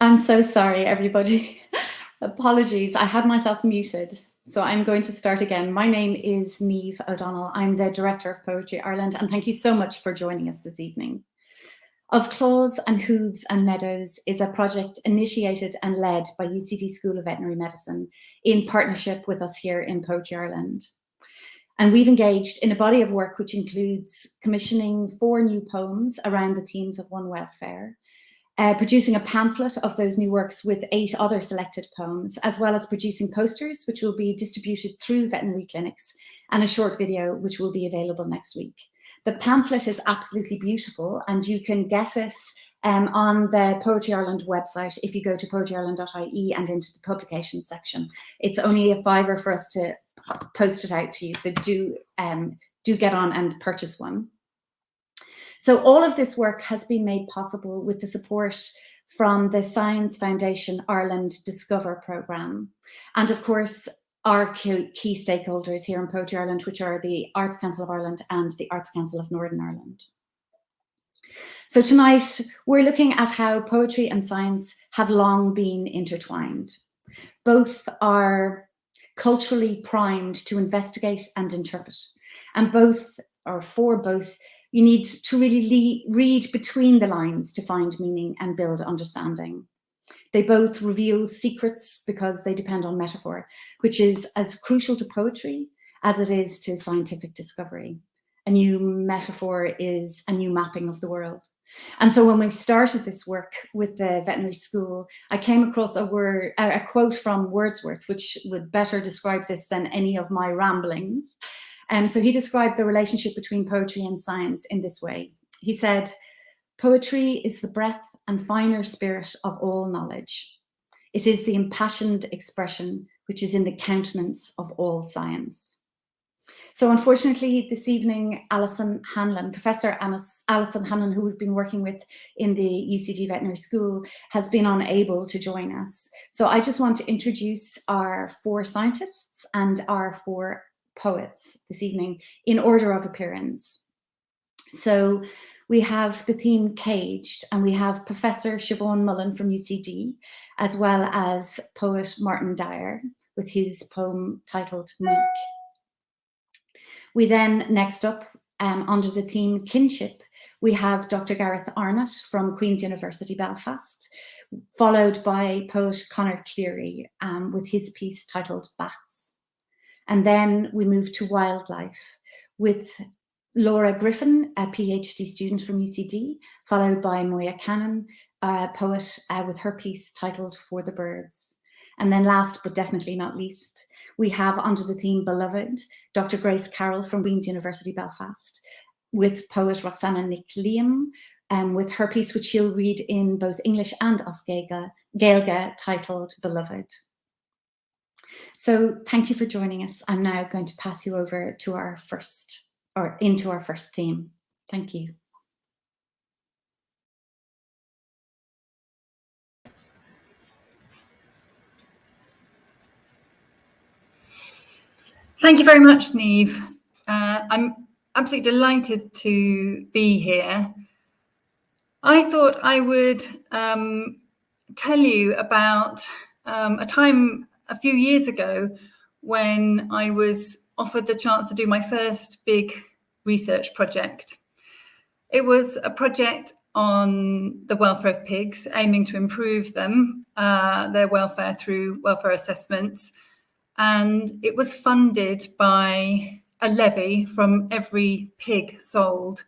I'm so sorry, everybody. Apologies, I had myself muted. So I'm going to start again. My name is Niamh O'Donnell. I'm the Director of Poetry Ireland, and thank you so much for joining us this evening. Of Claws and Hooves and Meadows is a project initiated and led by UCD School of Veterinary Medicine in partnership with us here in Poetry Ireland. And we've engaged in a body of work which includes commissioning 4 new poems around the themes of one welfare, producing a pamphlet of those new works with 8 other selected poems, as well as producing posters which will be distributed through veterinary clinics, and a short video which will be available next week. The pamphlet is absolutely beautiful, and you can get it on the Poetry Ireland website if you go to poetryireland.ie and into the publications section. It's only a £5 for us to post it out to you, so do get on and purchase one. So all of this work has been made possible with the support from the Science Foundation Ireland Discover programme, and of course our key stakeholders here in Poetry Ireland, which are the Arts Council of Ireland and the Arts Council of Northern Ireland. So tonight we're looking at how poetry and science have long been intertwined. Both are culturally primed to investigate and interpret, and both, or for both, you need to really read between the lines to find meaning and build understanding. They both reveal secrets because they depend on metaphor, which is as crucial to poetry as it is to scientific discovery. A new metaphor is a new mapping of the world. And so when we started this work with the veterinary school, I came across a quote from Wordsworth, which would better describe this than any of my ramblings. So he described the relationship between poetry and science in this way. He said, "Poetry is the breath and finer spirit of all knowledge. It is the impassioned expression which is in the countenance of all science." So unfortunately, this evening, Professor Alison Hanlon, who we've been working with in the UCD Veterinary School, has been unable to join us. So I just want to introduce our 4 scientists and our 4 poets this evening in order of appearance. So we have the theme Caged, and we have Professor Siobhan Mullan from UCD, as well as poet Martin Dyer with his poem titled Meek. We then, next up, under the theme Kinship, we have Dr. Gareth Arnott from Queen's University Belfast, followed by poet Conor Cleary with his piece titled Bats. And then we move to wildlife with Laura Griffin, a PhD student from UCD, followed by Moya Cannon, a poet with her piece titled For the Birds. And then last but definitely not least, we have under the theme Beloved, Dr. Grace Carroll from Queen's University Belfast, with poet Roxanna Nic Liam, with her piece, which she'll read in both English and Gaeilge, titled Beloved. So thank you for joining us. I'm now going to pass you over to into our first theme. Thank you. Thank you very much, Niamh. I'm absolutely delighted to be here. I thought I would tell you about a time a few years ago when I was offered the chance to do my first big research project. It was a project on the welfare of pigs, aiming to improve them, their welfare through welfare assessments. And it was funded by a levy from every pig sold,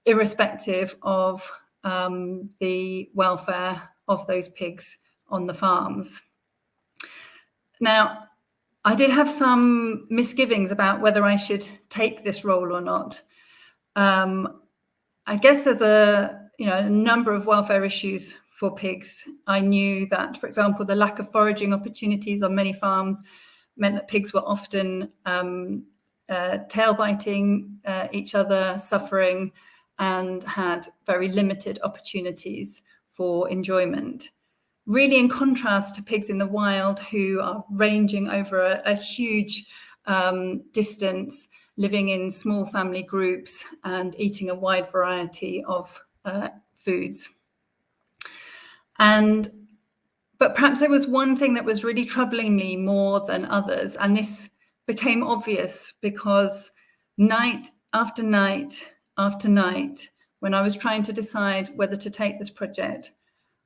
irrespective of the welfare of those pigs on the farms. Now, I did have some misgivings about whether I should take this role or not. I guess there's a number of welfare issues for pigs. I knew that, for example, the lack of foraging opportunities on many farms meant that pigs were often tail biting each other, suffering, and had very limited opportunities for enjoyment. Really in contrast to pigs in the wild, who are ranging over a huge distance, living in small family groups and eating a wide variety of foods. But perhaps there was one thing that was really troubling me more than others, and this became obvious because night after night after night, when I was trying to decide whether to take this project,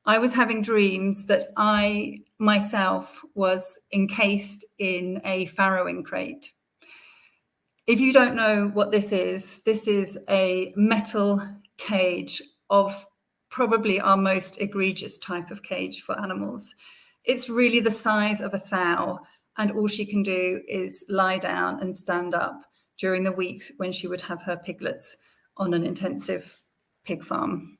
I was having dreams that I myself was encased in a farrowing crate. If you don't know what this is a metal cage of probably our most egregious type of cage for animals. It's really the size of a sow, and all she can do is lie down and stand up during the weeks when she would have her piglets on an intensive pig farm.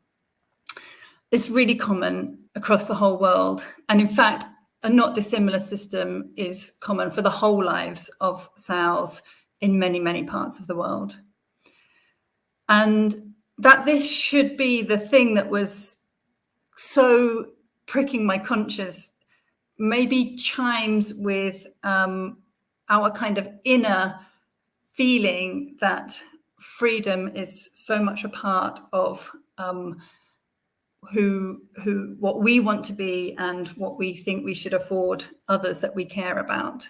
It's really common across the whole world. And in fact, a not dissimilar system is common for the whole lives of sows in many, many parts of the world. And that this should be the thing that was so pricking my conscience maybe chimes with our kind of inner feeling that freedom is so much a part of what we want to be and what we think we should afford others that we care about.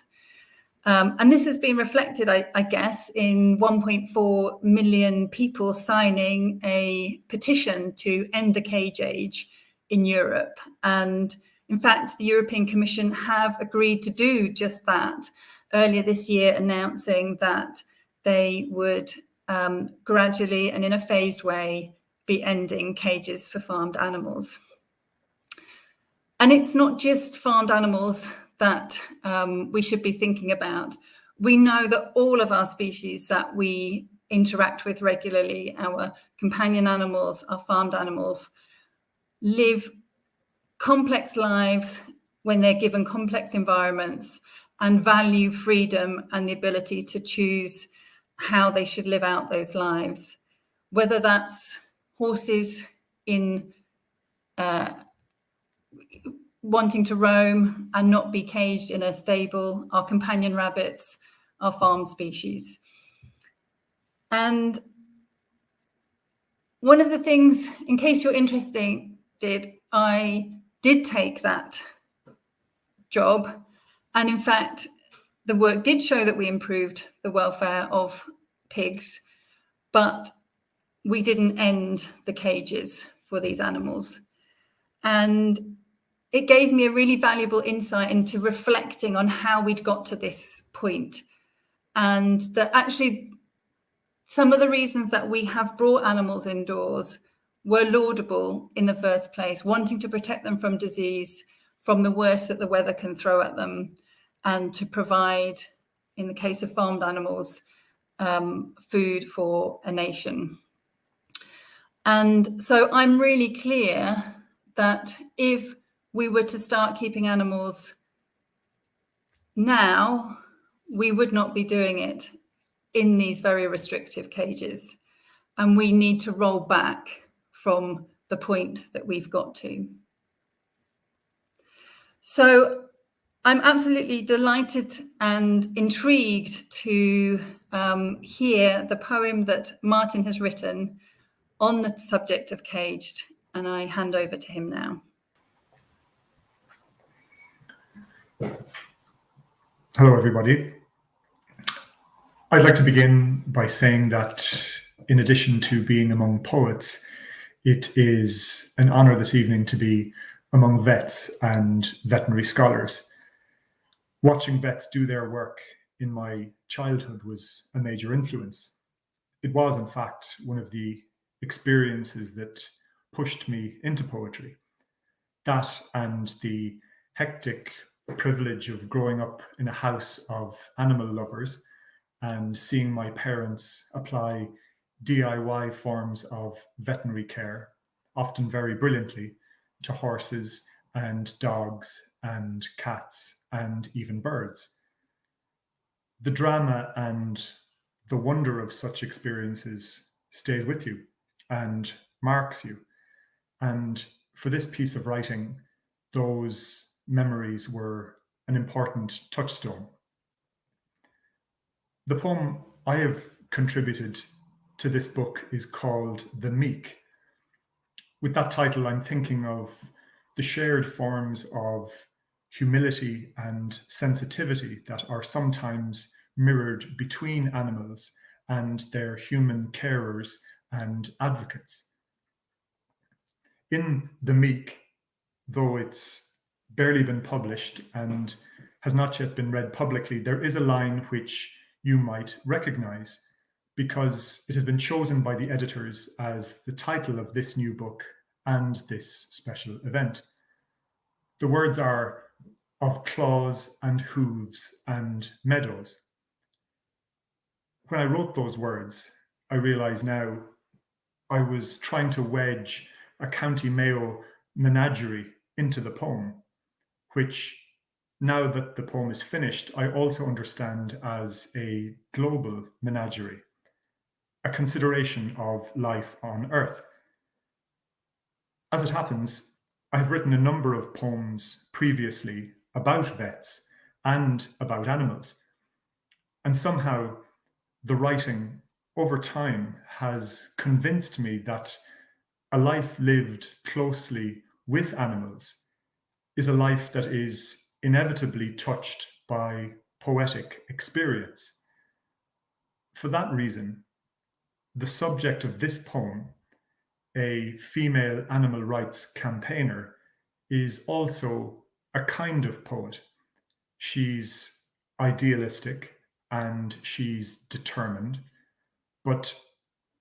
And this has been reflected, I guess, in 1.4 million people signing a petition to end the cage age in Europe. And in fact, the European Commission have agreed to do just that earlier this year, announcing that they would gradually and in a phased way be ending cages for farmed animals. And it's not just farmed animals that we should be thinking about. We know that all of our species that we interact with regularly, our companion animals, our farmed animals, live complex lives when they're given complex environments and value freedom and the ability to choose how they should live out those lives. Whether that's horses in wanting to roam and not be caged in a stable, our companion rabbits, our farm species. And one of the things, in case you're interested, I did take that job. And in fact, the work did show that we improved the welfare of pigs, but we didn't end the cages for these animals. And it gave me a really valuable insight into reflecting on how we'd got to this point, and that actually Some of the reasons that we have brought animals indoors were laudable in the first place, wanting to protect them from disease, from the worst that the weather can throw at them, and to provide, in the case of farmed animals, food for a nation. And so I'm really clear that if we were to start keeping animals now, we would not be doing it in these very restrictive cages. And we need to roll back from the point that we've got to. So I'm absolutely delighted and intrigued to hear the poem that Martin has written on the subject of caged, and I hand over to him now. Hello, everybody. I'd like to begin by saying that in addition to being among poets, it is an honor this evening to be among vets and veterinary scholars. Watching vets do their work in my childhood was a major influence. It was, in fact, one of the experiences that pushed me into poetry. That and the hectic privilege of growing up in a house of animal lovers and seeing my parents apply DIY forms of veterinary care, often very brilliantly, to horses and dogs and cats and even birds. The drama and the wonder of such experiences stays with you and marks you. And for this piece of writing, those memories were an important touchstone. The poem I have contributed to this book is called The Meek. With that title, I'm thinking of the shared forms of humility and sensitivity that are sometimes mirrored between animals and their human carers and advocates. In The Meek, though it's barely been published and has not yet been read publicly, there is a line which you might recognize because it has been chosen by the editors as the title of this new book and this special event. The words are of claws and hooves and meadows. When I wrote those words, I realize now I was trying to wedge a County Mayo menagerie into the poem, which, now that the poem is finished, I also understand as a global menagerie, a consideration of life on Earth. As it happens, I have written a number of poems previously about vets and about animals, and somehow the writing over time has convinced me that a life lived closely with animals is a life that is inevitably touched by poetic experience. For that reason, the subject of this poem, a female animal rights campaigner, is also a kind of poet. She's idealistic and she's determined, but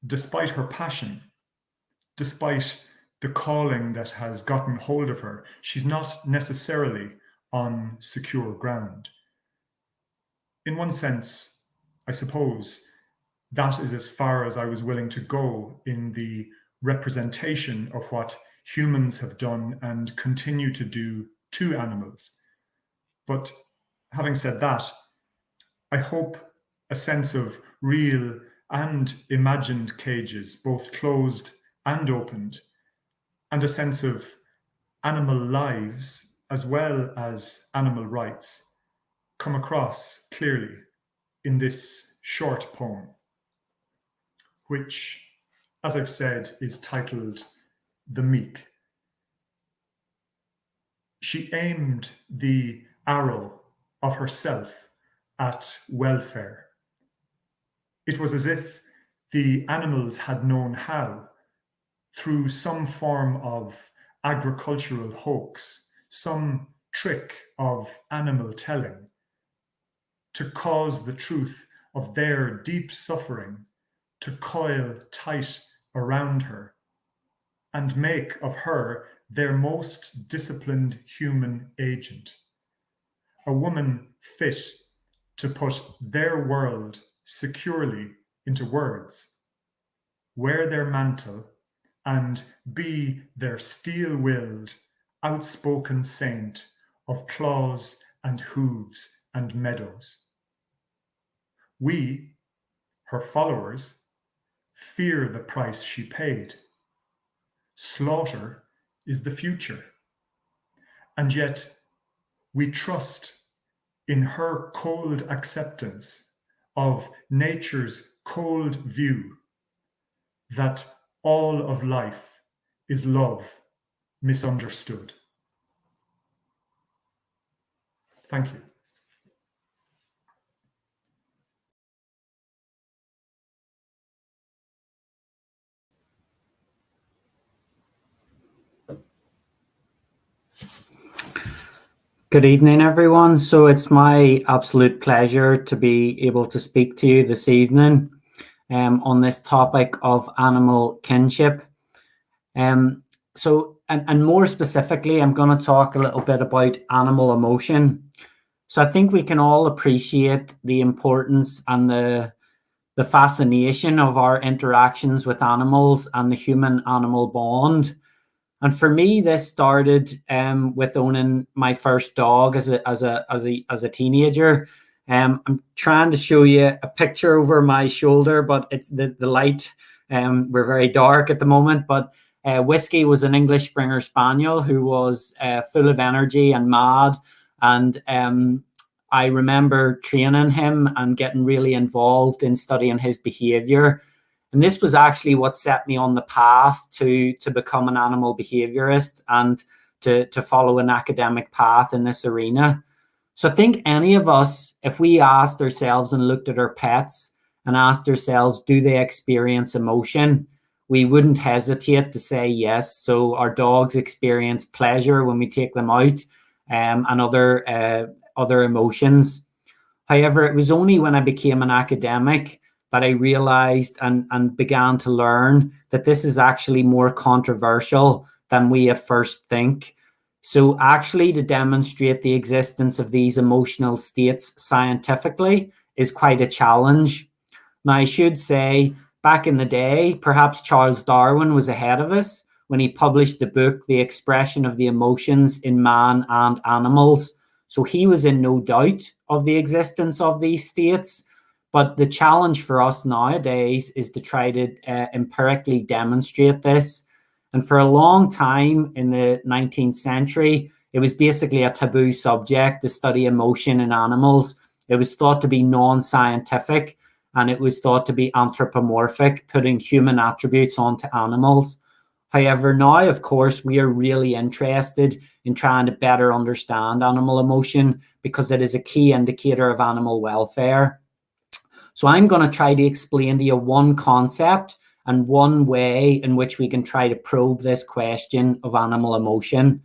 despite her passion, despite the calling that has gotten hold of her, she's not necessarily on secure ground. In one sense, I suppose, that is as far as I was willing to go in the representation of what humans have done and continue to do to animals. But having said that, I hope a sense of real and imagined cages, both closed and opened, and a sense of animal lives as well as animal rights come across clearly in this short poem, which, as I've said, is titled The Meek. She aimed the arrow of herself at welfare. It was as if the animals had known how, through some form of agricultural hoax, some trick of animal telling, to cause the truth of their deep suffering to coil tight around her and make of her their most disciplined human agent, a woman fit to put their world securely into words, wear their mantle, and be their steel-willed, outspoken saint of claws and hooves and meadows. We, her followers, fear the price she paid. Slaughter is the future, and yet we trust in her cold acceptance of nature's cold view that all of life is love misunderstood. Thank you. Good evening, everyone. So it's my absolute pleasure to be able to speak to you this evening on this topic of animal kinship. And more specifically, I'm going to talk a little bit about animal emotion. So I think we can all appreciate the importance and the fascination of our interactions with animals and the human-animal bond. And for me, this started with owning my first dog as a teenager. I'm trying to show you a picture over my shoulder, but it's the light. We're very dark at the moment. But Whiskey was an English Springer Spaniel who was full of energy and mad. And I remember training him and getting really involved in studying his behavior. And this was actually what set me on the path to become an animal behaviorist and to follow an academic path in this arena. So I think any of us, if we asked ourselves and looked at our pets and asked ourselves, do they experience emotion? We wouldn't hesitate to say yes. So our dogs experience pleasure when we take them out and other emotions. However, it was only when I became an academic that I realized and began to learn that this is actually more controversial than we at first think. So actually to demonstrate the existence of these emotional states scientifically is quite a challenge. Now, I should say, back in the day, perhaps Charles Darwin was ahead of us when he published the book, The Expression of the Emotions in Man and Animals. So he was in no doubt of the existence of these states. But the challenge for us nowadays is to try to empirically demonstrate this. And for a long time in the 19th century, it was basically a taboo subject to study emotion in animals. It was thought to be non-scientific and it was thought to be anthropomorphic, putting human attributes onto animals. However, now, of course, we are really interested in trying to better understand animal emotion because it is a key indicator of animal welfare. So I'm going to try to explain to you one concept and one way in which we can try to probe this question of animal emotion.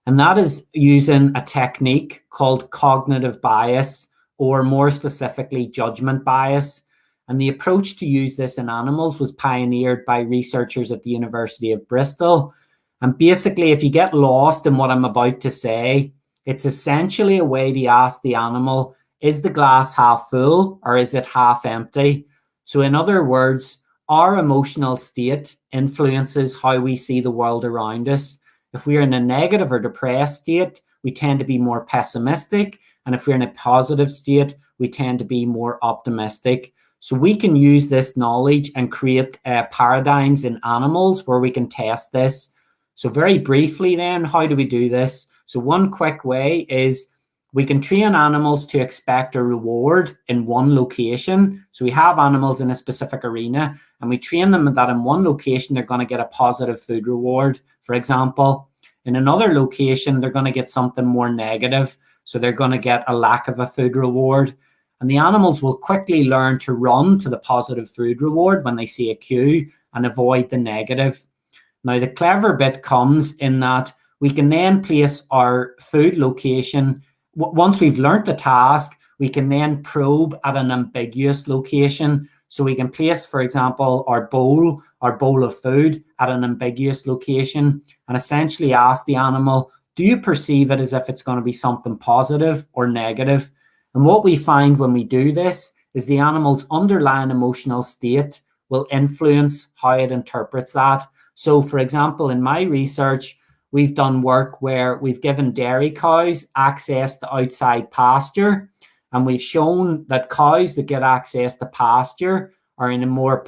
And that is using a technique called cognitive bias, or more specifically, judgment bias. And the approach to use this in animals was pioneered by researchers at the University of Bristol. And basically, if you get lost in what I'm about to say, it's essentially a way to ask the animal, is the glass half full or is it half empty? So in other words, our emotional state influences how we see the world around us. If we're in a negative or depressed state, we tend to be more pessimistic. And if we're in a positive state, we tend to be more optimistic. So we can use this knowledge and create paradigms in animals where we can test this. So very briefly then, how do we do this? So one quick way is we can train animals to expect a reward in one location. So we have animals in a specific arena and we train them that in one location, they're going to get a positive food reward, for example. In another location, they're going to get something more negative. So they're going to get a lack of a food reward. And the animals will quickly learn to run to the positive food reward when they see a cue and avoid the negative. Now, the clever bit comes in that we can then place our food location. Once we've learnt the task, we can then probe at an ambiguous location. So we can place, for example, our bowl of food at an ambiguous location and essentially ask the animal, do you perceive it as if it's going to be something positive or negative? And what we find when we do this is the animal's underlying emotional state will influence how it interprets that. So, for example, in my research, we've done work where we've given dairy cows access to outside pasture, and we've shown that cows that get access to pasture are in a more,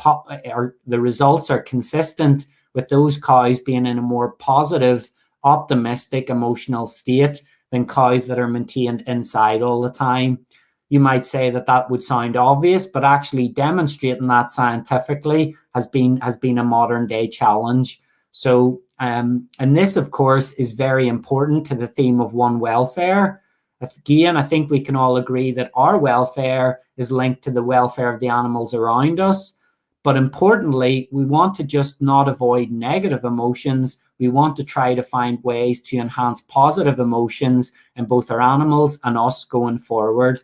the results are consistent with those cows being in a more positive, optimistic emotional state than cows that are maintained inside all the time. You might say that that would sound obvious, but actually demonstrating that scientifically has been a modern day challenge. So, and this, of course, is very important to the theme of one welfare. Again, I think we can all agree that our welfare is linked to the welfare of the animals around us. But importantly, we want to just not avoid negative emotions. We want to try to find ways to enhance positive emotions in both our animals and us going forward.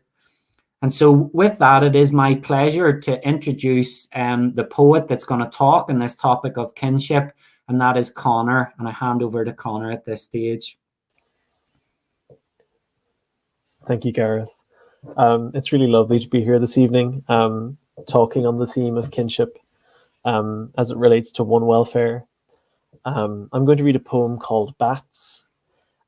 And so with that, it is my pleasure to introduce the poet that's going to talk on this topic of kinship, and that is Conor. And I hand over to Conor at this stage. Thank you, Gareth. It's really lovely to be here this evening, talking on the theme of kinship as it relates to one welfare. I'm going to read a poem called Bats,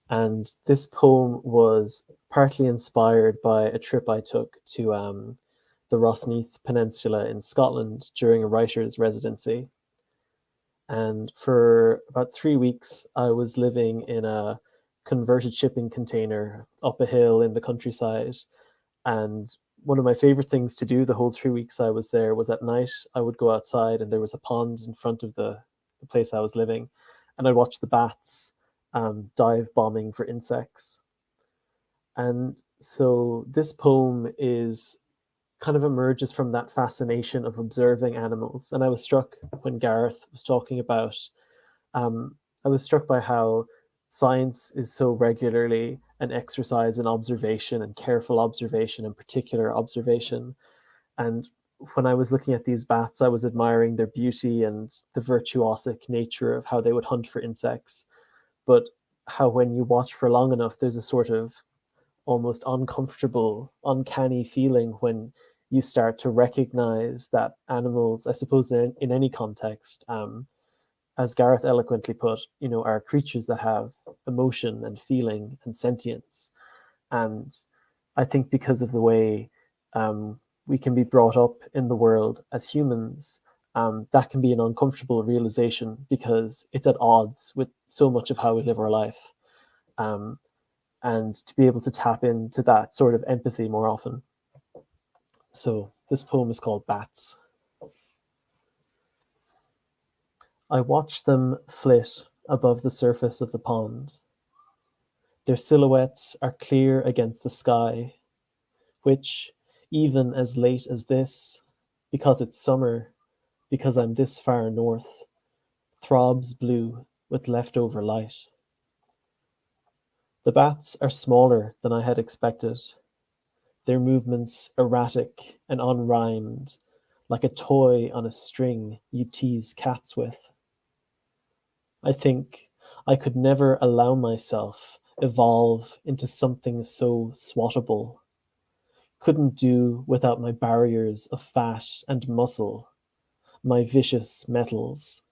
and this poem was partly inspired by a trip I took to the Rossneath Peninsula in Scotland during a writer's residency. And for about 3 weeks, I was living in a converted shipping container up a hill in the countryside. And one of my favorite things to do the whole 3 weeks I was there was at night, I would go outside and there was a pond in front of the place I was living. And I'd watch the bats dive bombing for insects. And so this poem is kind of emerges from that fascination of observing animals. And I was struck when Gareth was talking about, I was struck by how science is so regularly an exercise in observation and careful observation and particular observation. And when I was looking at these bats, I was admiring their beauty and the virtuosic nature of how they would hunt for insects. But how when you watch for long enough, there's a sort of almost uncomfortable, uncanny feeling when you start to recognize that animals, I suppose in any context, as Gareth eloquently put, are creatures that have emotion and feeling and sentience. And I think because of the way we can be brought up in the world as humans, that can be an uncomfortable realization because it's at odds with so much of how we live our life. And to be able to tap into that sort of empathy more often. So this poem is called Bats. I watch them flit above the surface of the pond. Their silhouettes are clear against the sky, which, even as late as this, because it's summer, because I'm this far north, throbs blue with leftover light. The bats are smaller than I had expected, their movements erratic and unrhymed, like a toy on a string you tease cats with. I think I could never allow myself evolve into something so swattable. Couldn't do without my barriers of fat and muscle, my vicious metals.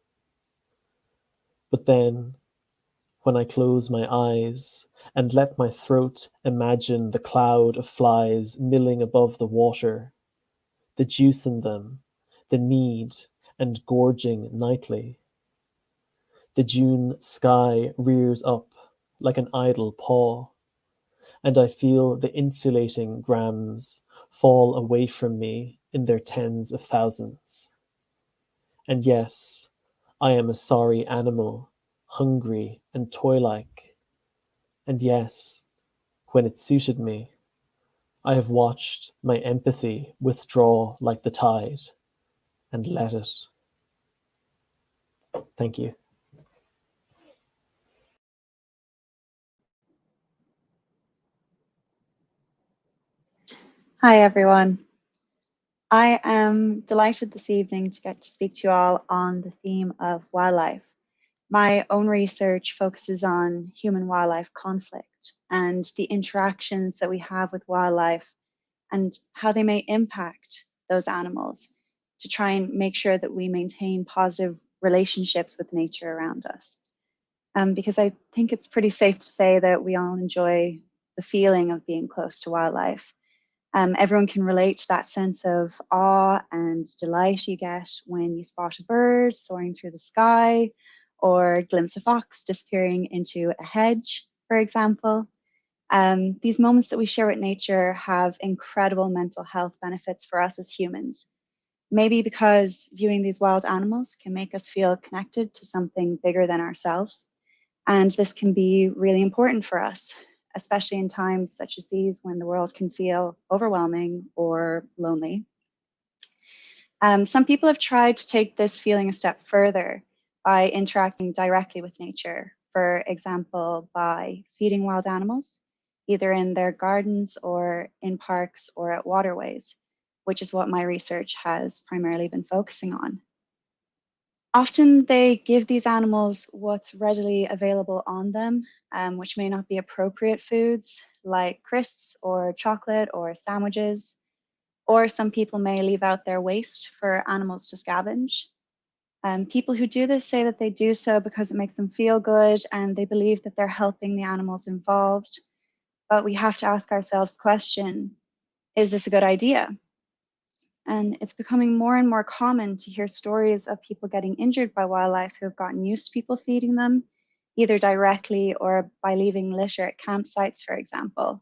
But then, when I close my eyes and let my throat imagine the cloud of flies milling above the water, the juice in them, the need and gorging nightly, the June sky rears up like an idle paw, and I feel the insulating grams fall away from me in their tens of thousands. And yes, I am a sorry animal, hungry and toy-like. And yes, when it suited me, I have watched my empathy withdraw like the tide and let it. Thank you. Hi, everyone. I am delighted this evening to get to speak to you all on the theme of wildlife. My own research focuses on human-wildlife conflict and the interactions that we have with wildlife and how they may impact those animals to try and make sure that we maintain positive relationships with nature around us. Because I think it's pretty safe to say that we all enjoy the feeling of being close to wildlife. Everyone can relate to that sense of awe and delight you get when you spot a bird soaring through the sky, or glimpse a fox disappearing into a hedge, for example. These moments that we share with nature have incredible mental health benefits for us as humans. Maybe because viewing these wild animals can make us feel connected to something bigger than ourselves. And this can be really important for us, especially in times such as these when the world can feel overwhelming or lonely. Some people have tried to take this feeling a step further by interacting directly with nature, for example, by feeding wild animals, either in their gardens or in parks or at waterways, which is what my research has primarily been focusing on. Often they give these animals what's readily available on them, which may not be appropriate foods like crisps or chocolate or sandwiches, or some people may leave out their waste for animals to scavenge. People who do this say that they do so because it makes them feel good and they believe that they're helping the animals involved. But we have to ask ourselves the question, is this a good idea? And it's becoming more and more common to hear stories of people getting injured by wildlife who have gotten used to people feeding them, either directly or by leaving litter at campsites, for example.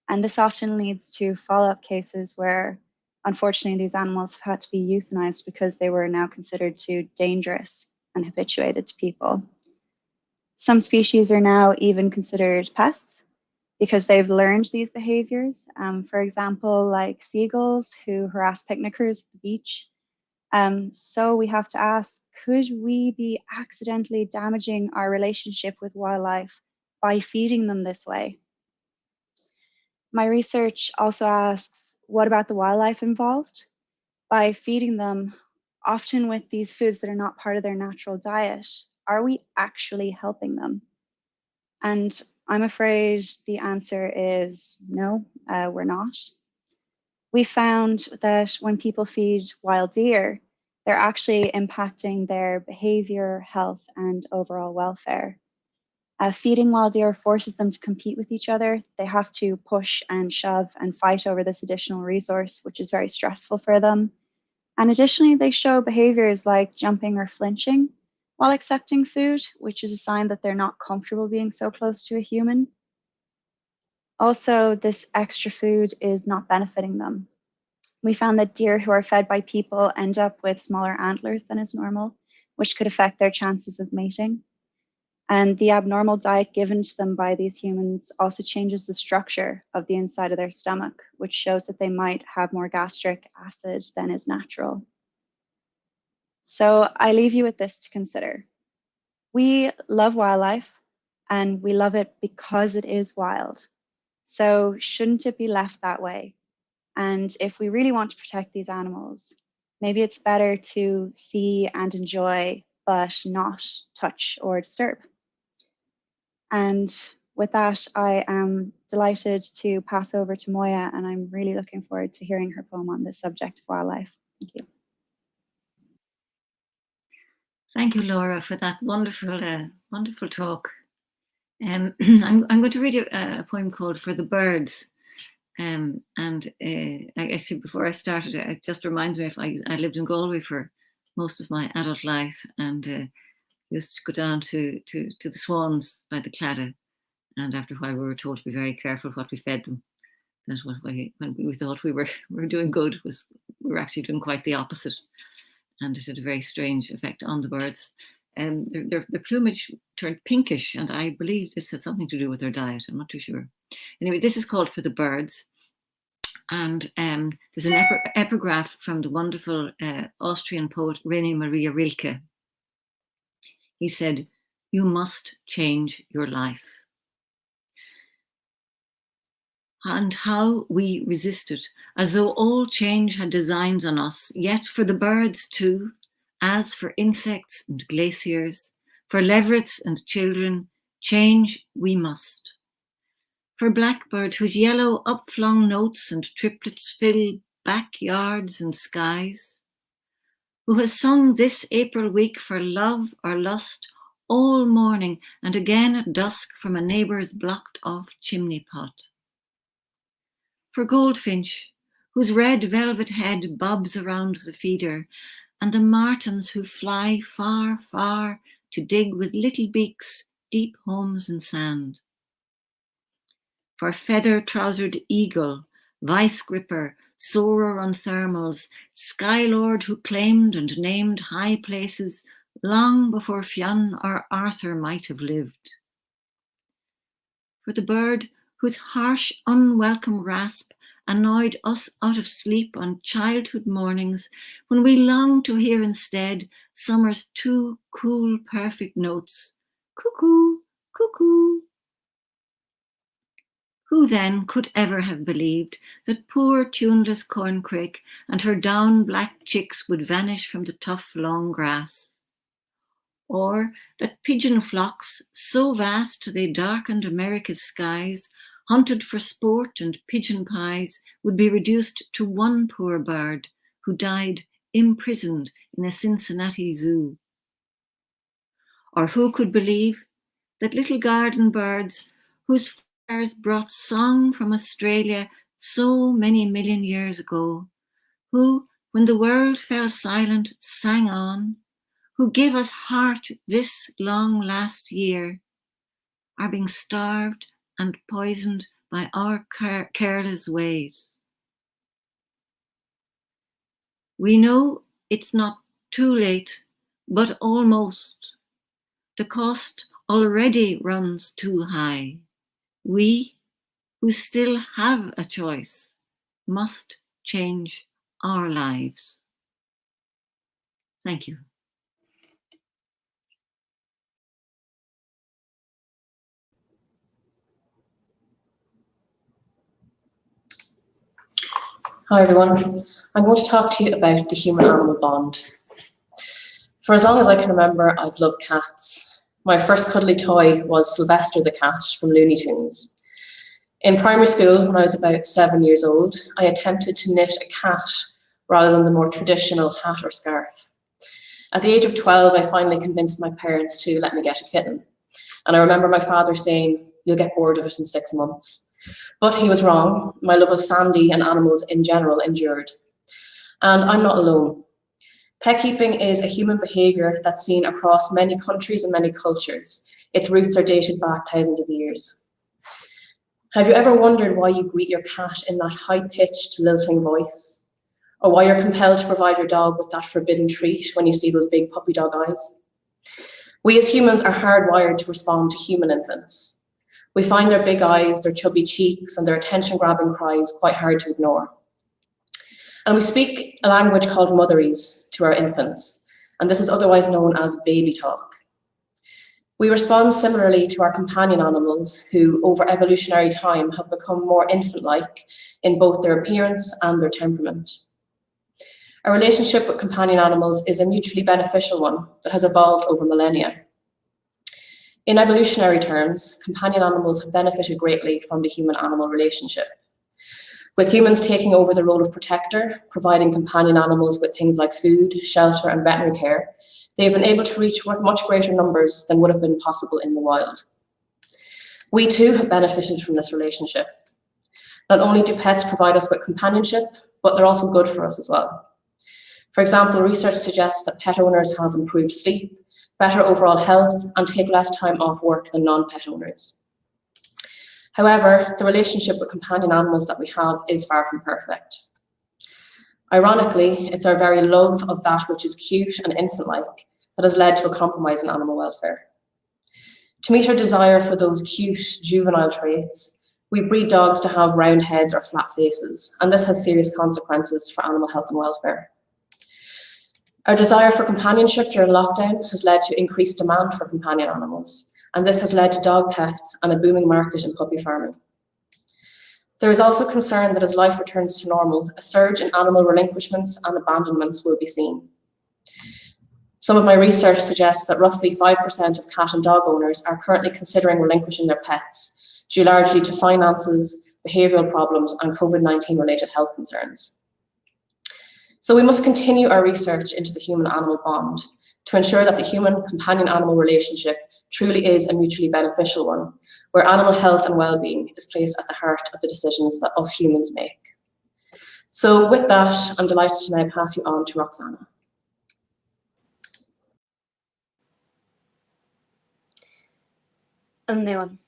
And this often leads to follow-up cases where, unfortunately, these animals have had to be euthanized because they were now considered too dangerous and habituated to people. Some species are now even considered pests, because they've learned these behaviors. For example, like seagulls who harass picnickers at the beach. So we have to ask, could we be accidentally damaging our relationship with wildlife by feeding them this way? My research also asks, what about the wildlife involved? By feeding them, often with these foods that are not part of their natural diet, are we actually helping them? And I'm afraid the answer is no, we're not. We found that when people feed wild deer, they're actually impacting their behavior, health, and overall welfare. Feeding wild deer forces them to compete with each other. They have to push and shove and fight over this additional resource, which is very stressful for them. And additionally, they show behaviors like jumping or flinching while accepting food, which is a sign that they're not comfortable being so close to a human. Also, this extra food is not benefiting them. We found that deer who are fed by people end up with smaller antlers than is normal, which could affect their chances of mating. And the abnormal diet given to them by these humans also changes the structure of the inside of their stomach, which shows that they might have more gastric acid than is natural. So I leave you with this to consider. We love wildlife, and we love it because it is wild. So shouldn't it be left that way? And if we really want to protect these animals, maybe it's better to see and enjoy, but not touch or disturb. And with that, I am delighted to pass over to Moya, and I'm really looking forward to hearing her poem on this subject of wildlife. Thank you. Thank you, Laura, for that wonderful, wonderful talk. I'm going to read a poem called "For the Birds." Actually, before I started, it just reminds me I lived in Galway for most of my adult life, and used to go down to the swans by the Claddagh, and after a while we were told to be very careful what we fed them. That when we thought we were doing good, we were actually doing quite the opposite, and it had a very strange effect on the birds. Their plumage turned pinkish, and I believe this had something to do with their diet. I'm not too sure. Anyway, this is called "For the Birds." And there's an epigraph from the wonderful Austrian poet Rainer Maria Rilke. He said, "You must change your life." and how we resisted, as though all change had designs on us, yet for the birds too, as for insects and glaciers, for leverets and children, change we must. For blackbird whose yellow upflung notes and triplets fill backyards and skies, who has sung this April week for love or lust all morning and again at dusk from a neighbour's blocked off chimney pot. For goldfinch, whose red velvet head bobs around the feeder, and the martins who fly far, far to dig with little beaks deep homes in sand. For feather-trousered eagle, vice-gripper, soarer on thermals, skylord who claimed and named high places long before Fionn or Arthur might have lived. For the bird whose harsh, unwelcome rasp annoyed us out of sleep on childhood mornings when we longed to hear instead summer's two cool, perfect notes, cuckoo, cuckoo. Who then could ever have believed that poor tuneless corncrake and her down black chicks would vanish from the tough long grass? Or that pigeon flocks, so vast they darkened America's skies, hunted for sport and pigeon pies, would be reduced to one poor bird who died imprisoned in a Cincinnati zoo? Or who could believe that little garden birds whose fires brought song from Australia so many million years ago, who, when the world fell silent, sang on, who gave us heart this long last year, are being starved and poisoned by our careless ways? We know it's not too late, but almost. The cost already runs too high. We, who still have a choice, must change our lives. Thank you. Hi everyone, I'm going to talk to you about the human-animal bond. For as long as I can remember, I've loved cats. My first cuddly toy was Sylvester the cat from Looney Tunes. In primary school, when I was about 7 years old, I attempted to knit a cat rather than the more traditional hat or scarf. At the age of 12, I finally convinced my parents to let me get a kitten. And I remember my father saying, "You'll get bored of it in 6 months." But he was wrong. My love of Sandy and animals in general endured. And I'm not alone. Pet keeping is a human behaviour that's seen across many countries and many cultures. Its roots are dated back thousands of years. Have you ever wondered why you greet your cat in that high-pitched, lilting voice? Or why you're compelled to provide your dog with that forbidden treat when you see those big puppy dog eyes? We as humans are hardwired to respond to human infants. We find their big eyes, their chubby cheeks, and their attention-grabbing cries quite hard to ignore. And we speak a language called motherese to our infants, and this is otherwise known as baby talk. We respond similarly to our companion animals who, over evolutionary time, have become more infant-like in both their appearance and their temperament. Our relationship with companion animals is a mutually beneficial one that has evolved over millennia. In evolutionary terms, companion animals have benefited greatly from the human-animal relationship. With humans taking over the role of protector, providing companion animals with things like food, shelter, and veterinary care, they have been able to reach much greater numbers than would have been possible in the wild. We too have benefited from this relationship. Not only do pets provide us with companionship, but they're also good for us as well. For example, research suggests that pet owners have improved sleep, better overall health, and take less time off work than non-pet owners. However, the relationship with companion animals that we have is far from perfect. Ironically, it's our very love of that which is cute and infant-like that has led to a compromise in animal welfare. To meet our desire for those cute, juvenile traits, we breed dogs to have round heads or flat faces, and this has serious consequences for animal health and welfare. Our desire for companionship during lockdown has led to increased demand for companion animals, and this has led to dog thefts and a booming market in puppy farming. There is also concern that as life returns to normal, a surge in animal relinquishments and abandonments will be seen. Some of my research suggests that roughly 5% of cat and dog owners are currently considering relinquishing their pets, due largely to finances, behavioural problems, and COVID-19 related health concerns. So we must continue our research into the human-animal bond to ensure that the human companion-animal relationship truly is a mutually beneficial one, where animal health and well-being is placed at the heart of the decisions that us humans make. So with that, I'm delighted to now pass you on to Roxanna. An nuan.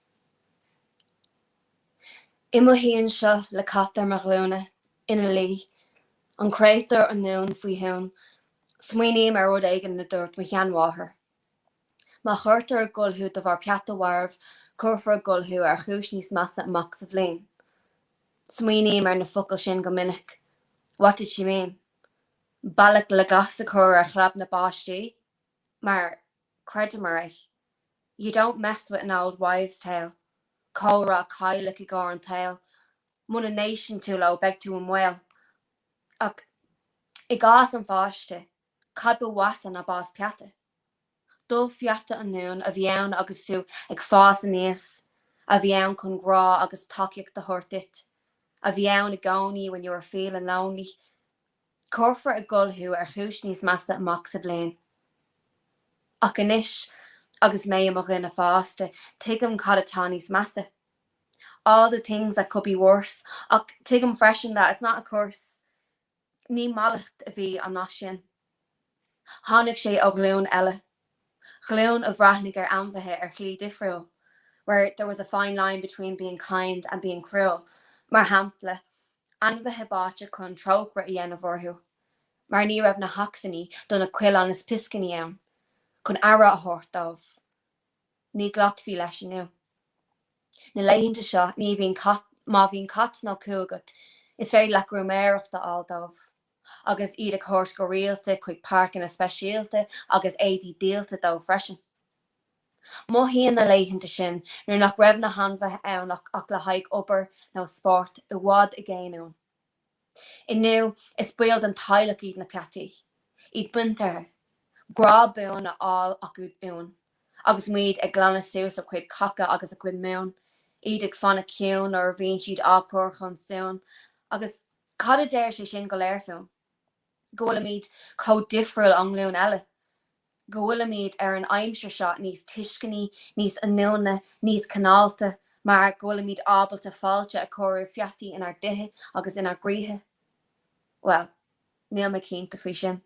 Imohíonn seo le catar mar glúna ina lí, an creightar an nuan faoi hún, smuoiníam ar rud éigean na dúirt mo cheanmháthair. Má chuirtar a gulthú do bhar peata mharbh, curfar a gulthú ar chúis níos measa amach sa bhliain. Smuoiníam ar na focail sin go minic. What did she mean? Bailach le glas a chur ar chlab na báistí? Mar creide mar é. You don't mess with an old wives' tale. Córa caiile i gár an tail. Muna nation tú lo beg tú an whale. Ach, I gás an fáiste, cad ba was an a bás peata. Dul fiata an nuan a bhíann agus tú ag fás an níos, a bhíann chun grá agus taciach de hortit, a bhíann a gcónaí when you were feeling lonely. Corfar a gulthú ar chúis níos measa amach sa bhliain. Ach inis, agus mé amach in a fásta, tuigim cad atá níos measa. All the things that could be worse, ach tuigim freshen that it's not a curse. Ní malacht a bhí an ná sin. Tháinig sé ó glún eile. Glún a bhreathnig ar anmhaithe ar chlí difriúil, where there was a fine line between being kind and being cruel. Mar hampla, anmhaithe báte chun tróchra I dhéanamh orthú. Mar ní raibh na hacfaní donna cuil an is piscaní ann, chun ara a thort dómh. Ní ghlacfaí leis inniu. Na leitheanta seo ní bhíon má bhíon cat nó cúagat, is féidir le grúméireachta all dómh. Agus iad a chóirs go rialta chuig parc na speisialta agus éadí díalta dó freisin. Má híon na leitheanta sin nuair nach raibh na hanmhaithe ann ach le haig obair nó sport I bhád I ggéanún. Inniu is build an tailech iad na peataí. Iad buntar, grá buin a all ach úd ún. Agus muid ag glanna suas a chuid caca agus a chuid mún. Iad ag fanna ciún ar bhíonn siad ácór chun sún. Agus cad a déir sé sin go léir fiún. Gohfuil míad có difriúil an glún eile. Gohfuil míad ar an aimsir seo níos tuiscinaí, níos anúna, níos canálta, mar gohfuil míad ábalta fáilte a choirú fiataí inar dithe agus inar gríthe. Well, níl me cínta faoi sin.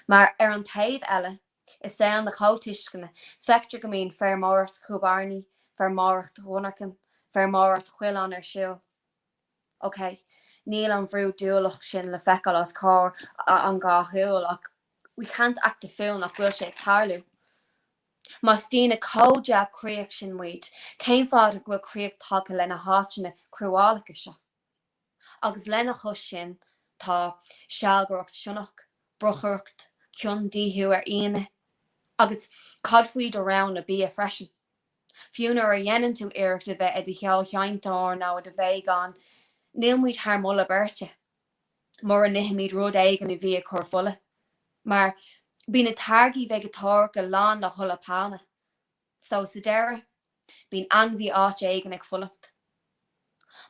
Mar ar an taobh eile, is saoil na có tuiscine, feictear go mbíonn fearmóireacht cúbarnaí, fearmóireacht dhonarcin, fearmóireacht chuileán ar siúil. Ok, níl an bhrú dúlach sin le feiceáil as cór an gá thuúil ach we can't act a fool nach bhfuil sé ag tarlú. Mas tína códeab críoch sin muid, céim fád a bhfuil críoch tagtha lena háiteanna cruálacha seo. Agus lena chus sin tá sealgóireacht sionach, bruchaireacht, cion díthú ar aine, agus cad faoi do rán a bí a freisin. Fiúna ar dhéanann tú iirecht a bheith i cheall cheantóir ná a bheith gan, níl muid thar mulla berte. Mór a nithimid rud éigean a bhí a chur fulla. Mar bhí na targaí vegetáir go lán na thula pána. So sa deire, bhín anmhí áit éigean ag fullacht.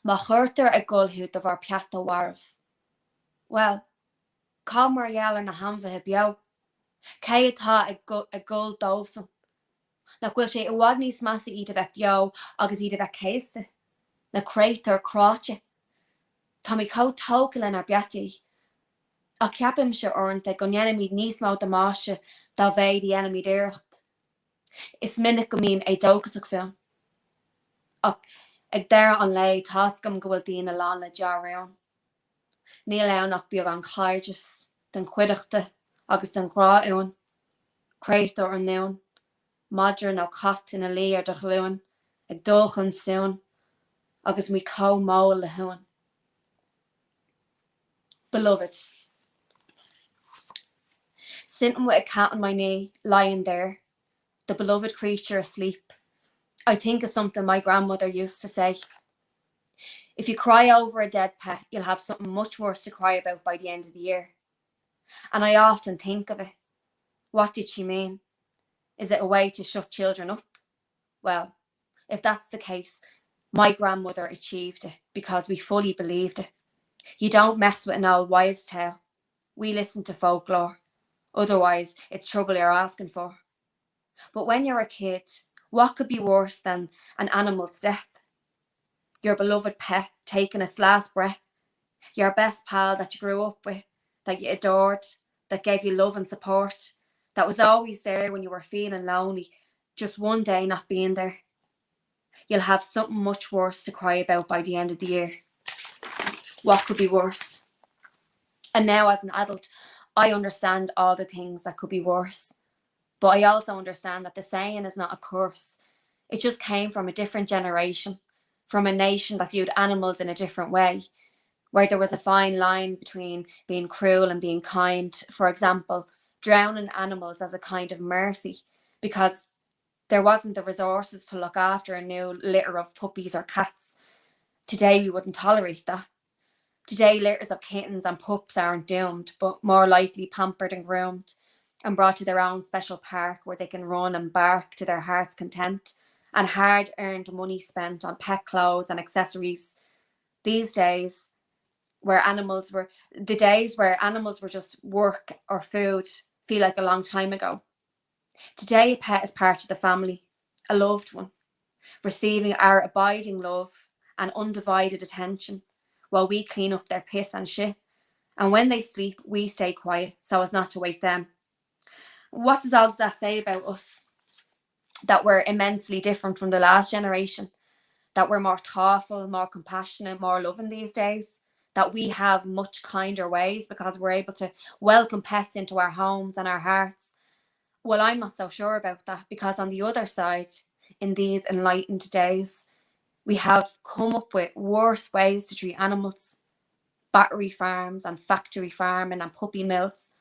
Má chuirtar a gulthú do bhar peata mharbh. Well, cá mar gheallar na hanmhaithe beo. Cé atá ag gul dómhsan. Nach bhfuil sé I bhád níos measa iad a bheith beo agus iad a bheith céasta. Na creightar cráte. Tá mí có tóca lenar beataí. A ceapim se ornta go ngeanamid níos mó damáise dá bheith dhéanamid iirecht. Is minic go mbíonn é dóchasach film. Ach ag deire an lei tascam go bhfuil daoine lán le dear ann. Níl ann ach beag an cairdeas, den cuideachta agus den grá uan. Creightar an nuan, madra nó cat ina lí ar do gluúin, ag dulchan sún, agus mí có mó le huan. Beloved, sitting with a cat on my knee, lying there, the beloved creature asleep, I think of something my grandmother used to say. If you cry over a dead pet, you'll have something much worse to cry about by the end of the year. And I often think of it. What did she mean? Is it a way to shut children up? Well, if that's the case, my grandmother achieved it because we fully believed it. You don't mess with an old wives' tale. We listen to folklore. Otherwise, it's trouble you're asking for. But when you're a kid, what could be worse than an animal's death? Your beloved pet taking its last breath. Your best pal that you grew up with, that you adored, that gave you love and support, that was always there when you were feeling lonely, just one day not being there. You'll have something much worse to cry about by the end of the year. What could be worse? And now as an adult, I understand all the things that could be worse. But I also understand that the saying is not a curse. It just came from a different generation, from a nation that viewed animals in a different way, where there was a fine line between being cruel and being kind. For example, drowning animals as a kind of mercy because there wasn't the resources to look after a new litter of puppies or cats. Today we wouldn't tolerate that. Today litters of kittens and pups aren't doomed, but more likely pampered and groomed and brought to their own special park where they can run and bark to their heart's content, and hard-earned money spent on pet clothes and accessories. These days, the days where animals were just work or food feel like a long time ago. Today, a pet is part of the family, a loved one, receiving our abiding love and undivided attention while we clean up their piss and shit. And when they sleep, we stay quiet so as not to wake them. What does all that say about us? That we're immensely different from the last generation, that we're more thoughtful, more compassionate, more loving these days, that we have much kinder ways because we're able to welcome pets into our homes and our hearts. Well, I'm not so sure about that, because on the other side, in these enlightened days, we have come up with worse ways to treat animals. Battery farms and factory farming and puppy mills,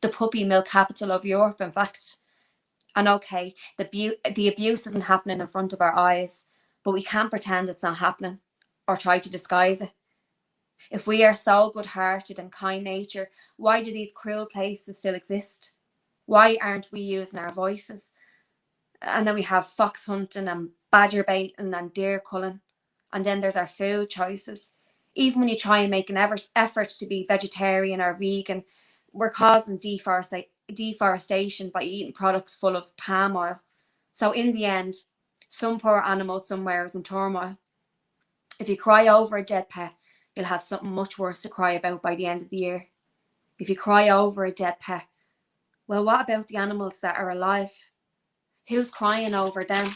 the puppy mill capital of Europe, in fact. And okay, the abuse isn't happening in front of our eyes, but we can't pretend it's not happening or try to disguise it. If we are so good-hearted and kind-natured, why do these cruel places still exist? Why aren't we using our voices? And then we have fox hunting and badger baiting and deer culling. And then there's our food choices. Even when you try and make an effort to be vegetarian or vegan, we're causing deforestation by eating products full of palm oil. So in the end, some poor animal somewhere is in turmoil. If you cry over a dead pet, you'll have something much worse to cry about by the end of the year. If you cry over a dead pet, well, what about the animals that are alive? Who's crying over them?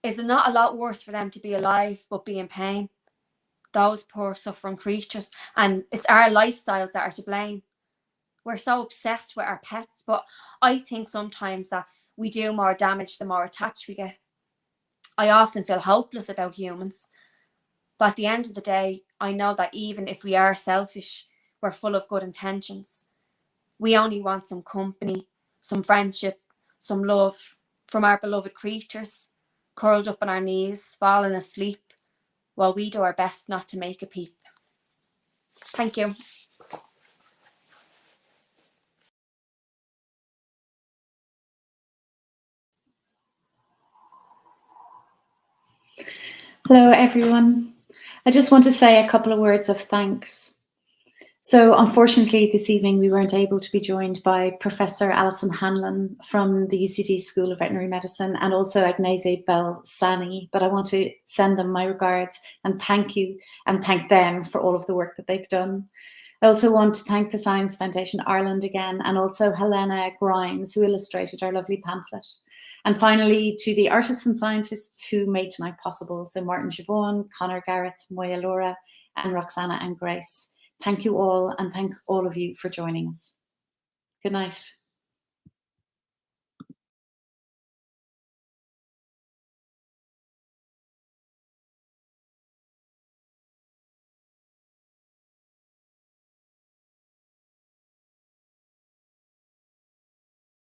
Is it not a lot worse for them to be alive but be in pain? Those poor suffering creatures, and it's our lifestyles that are to blame. We're so obsessed with our pets, but I think sometimes that we do more damage the more attached we get. I often feel hopeless about humans, but at the end of the day, I know that even if we are selfish, we're full of good intentions. We only want some company, some friendship, some love from our beloved creatures, curled up on our knees, falling asleep, while we do our best not to make a peep. Thank you. Hello, everyone. I just want to say a couple of words of thanks. So unfortunately, this evening we weren't able to be joined by Professor Alison Hanlon from the UCD School of Veterinary Medicine and also Agnese Belsani, but I want to send them my regards and thank you and thank them for all of the work that they've done. I also want to thank the Science Foundation Ireland again, and also Helena Grimes, who illustrated our lovely pamphlet. And finally, to the artists and scientists who made tonight possible, so Martin Siobhan, Conor, Gareth, Moya, Laura, and Roxanna and Grace. Thank you all, and thank all of you for joining us. Good night.